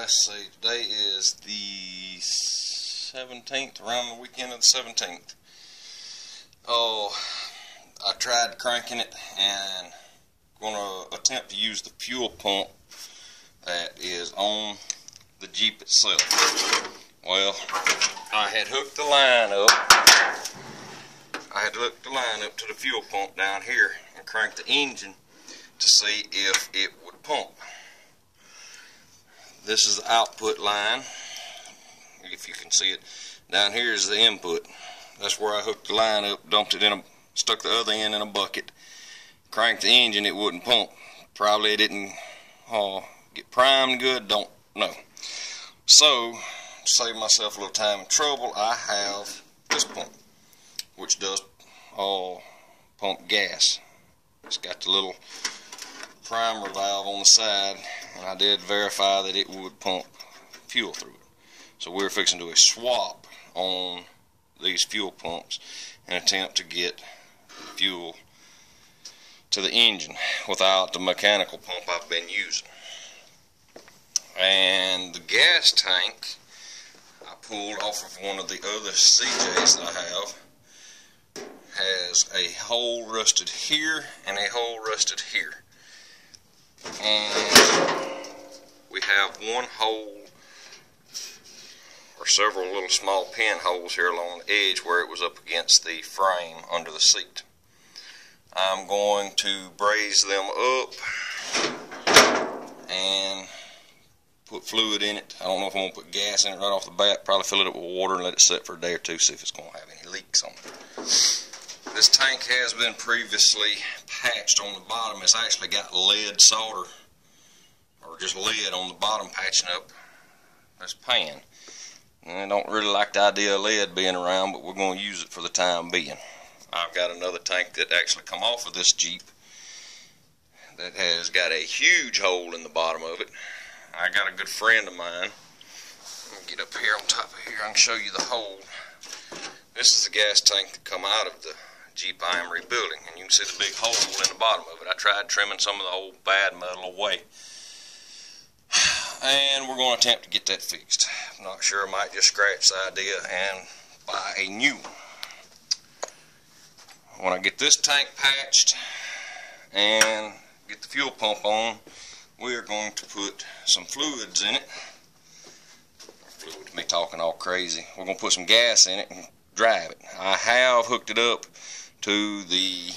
let's see, today is the 17th, around the weekend of the 17th. Oh, I tried cranking it and going to attempt to use the fuel pump that is on the Jeep itself. Well, I had hooked the line up. I had hooked the line up to the fuel pump down here and cranked the engine to see if it would pump. This is the output line, if you can see it. Down here is the input. That's where I hooked the line up, dumped it in a, stuck the other end in a bucket, cranked the engine, it wouldn't pump. Probably it didn't get primed good, don't know. So, to save myself a little time and trouble, I have this pump, which does pump gas. It's got the little primer valve on the side, and I did verify that it would pump fuel through it. So we're fixing to do a swap on these fuel pumps and attempt to get fuel to the engine without the mechanical pump I've been using. And the gas tank I pulled off of one of the other CJs that I have has a hole rusted here and a hole rusted here. And we have one hole or several little small pinholes here along the edge where it was up against the frame under the seat. I'm going to braze them up and put fluid in it. I don't know if I'm going to put gas in it right off the bat. Probably fill it up with water and let it sit for a day or two, see if it's going to have any leaks on it. This tank has been previously patched on the bottom. It's actually got lead solder, or just lead on the bottom patching up this pan. And I don't really like the idea of lead being around, but we're going to use it for the time being. I've got another tank that actually come off of this Jeep that has got a huge hole in the bottom of it. I got a good friend of mine. Let me get up here on top of here. I can show you the hole. This is the gas tank that come out of the Jeep I am rebuilding, and you can see the big hole in the bottom of it. I tried trimming some of the old bad metal away, and we're going to attempt to get that fixed. I'm not sure, I might just scratch the idea and buy a new one. When I get this tank patched and get the fuel pump on, we are going to put some fluids in it. Fluid, me talking all crazy. We're going to put some gas in it and drive it. I have hooked it up to the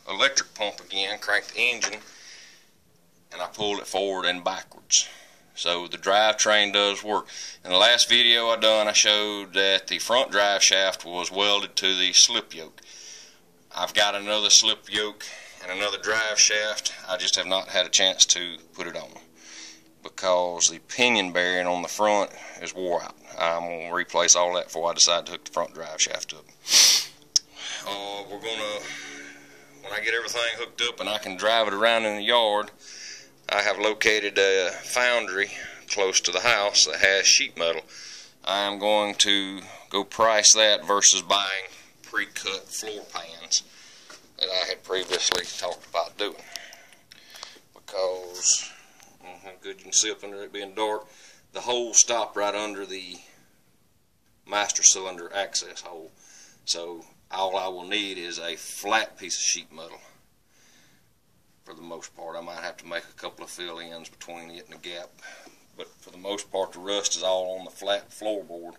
electric pump again, cranked the engine, and I pulled it forward and backwards. So the drivetrain does work. In the last video I done, I showed that the front drive shaft was welded to the slip yoke. I've got another slip yoke and another drive shaft. I just have not had a chance to put it on because the pinion bearing on the front is wore out. I'm going to replace all that before I decide to hook the front drive shaft up. We're going to, when I get everything hooked up and I can drive it around in the yard, I have located a foundry close to the house that has sheet metal. I am going to go price that versus buying pre-cut floor pans that I had previously talked about doing, because how good you can see up under it being dark, the hole stopped right under the master cylinder access hole. So all I will need is a flat piece of sheet metal for the most part. I might have to make a couple of fill-ins between it and the gap, but for the most part the rust is all on the flat floorboard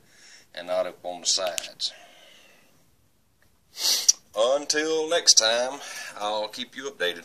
and not up on the sides. Until next time, I'll keep you updated.